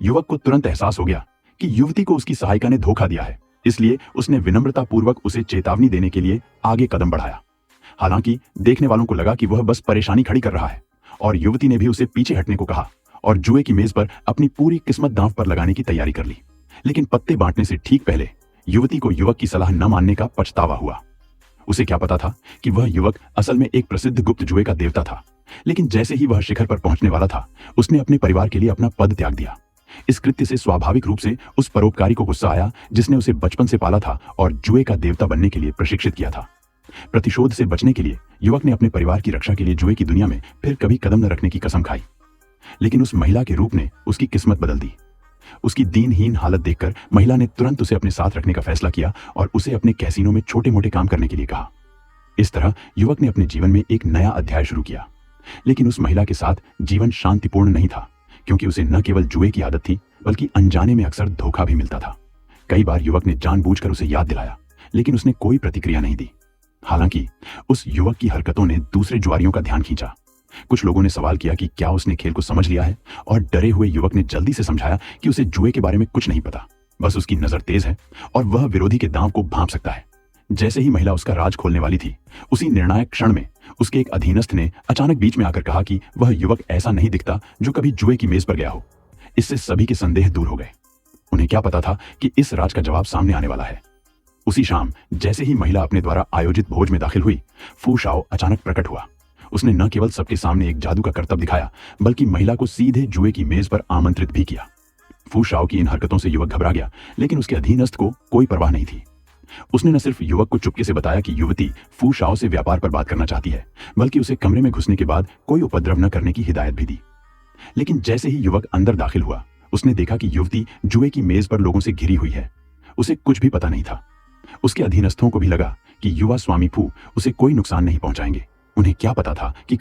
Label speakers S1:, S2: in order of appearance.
S1: युवक को तुरंत एहसास हो गया कि युवती को उसकी सहायिका ने धोखा दिया है, इसलिए उसने विनम्रतापूर्वक उसे चेतावनी देने के लिए आगे कदम बढ़ाया। हालांकि देखने वालों को लगा कि वह बस परेशानी खड़ी कर रहा है और युवती ने भी उसे पीछे हटने को कहा और जुए की मेज पर अपनी पूरी किस्मत दांव पर लगाने की तैयारी कर ली। लेकिन पत्ते बांटने से ठीक पहले युवती को युवक की सलाह न मानने का पछतावा हुआ। उसे क्या पता था कि वह युवक असल में एक प्रसिद्ध गुप्त जुए का देवता था। लेकिन जैसे ही वह शिखर पर पहुंचने वाला था, उसने अपने परिवार के लिए अपना पद त्याग दिया। इस कृत्य से स्वाभाविक रूप से उस परोपकारी को गुस्सा आया जिसने उसे बचपन से पाला था और जुए का देवता बनने के लिए प्रशिक्षित किया था। प्रतिशोध से बचने के लिए युवक ने अपने परिवार की रक्षा के लिए जुए की दुनिया में फिर कभी कदम न रखने की कसम खाई। लेकिन उस महिला के रूप ने उसकी किस्मत बदल दी। उसकी दीनहीन हालत देखकर महिला ने तुरंत उसे अपने साथ रखने का फैसला किया और उसे अपने कैसीनो में छोटे मोटे काम करने के लिए कहा। इस तरह युवक ने अपने जीवन में एक नया अध्याय शुरू किया। लेकिन उस महिला के साथ जीवन शांतिपूर्ण नहीं था, क्योंकि उसे न केवल जुए की आदत थी बल्कि अनजाने में अक्सर धोखा भी मिलता था। कई बार युवक ने जानबूझकर उसे याद दिलाया, लेकिन उसने कोई प्रतिक्रिया नहीं दी। हालांकि उस युवक की हरकतों ने दूसरे जुआरियों का ध्यान खींचा। कुछ लोगों ने सवाल किया कि क्या उसने खेल को समझ लिया है, और डरे हुए युवक ने जल्दी से समझाया कि उसे जुए के बारे में कुछ नहीं पता, बस उसकी नजर तेज है और वह विरोधी के दांव को भांप सकता है। जैसे ही महिला उसका राज खोलने वाली थी, उसी निर्णायक क्षण में उसके एक अधीनस्थ ने अचानक बीच में आकर कहा कि वह युवक ऐसा नहीं दिखता जो कभी जुए की मेज पर गया हो। इससे सभी के संदेह दूर हो गए। उन्हें क्या पता था कि इस राज का जवाब सामने आने वाला है। उसी शाम जैसे ही महिला अपने द्वारा आयोजित भोज में दाखिल हुई, फू शाओ अचानक प्रकट हुआ। उसने न केवल सबके सामने एक जादू का करतब दिखाया, बल्कि महिला को सीधे जुए की मेज पर आमंत्रित भी किया। फू शाओ की इन हरकतों से युवक घबरा गया, लेकिन उसके अधीनस्थ को कोई परवाह नहीं थी। उसने न सिर्फ युवक को चुपके से बताया कि युवती फू शाओ से व्यापार पर बात करना चाहती है, बल्कि उसे कमरे में घुसने के बाद कोई उपद्रव न करने की हिदायत भी दी। लेकिन जैसे ही युवक अंदर दाखिल हुआ, उसने देखा कि युवती जुए की मेज पर लोगों से घिरी हुई है। उसे कुछ भी पता नहीं था। उसके अधीनस्थों को भी लगा कि युवा स्वामी फू उसे कोई नुकसान नहीं पहुंचाएंगे। उन्हें क्या पता था कि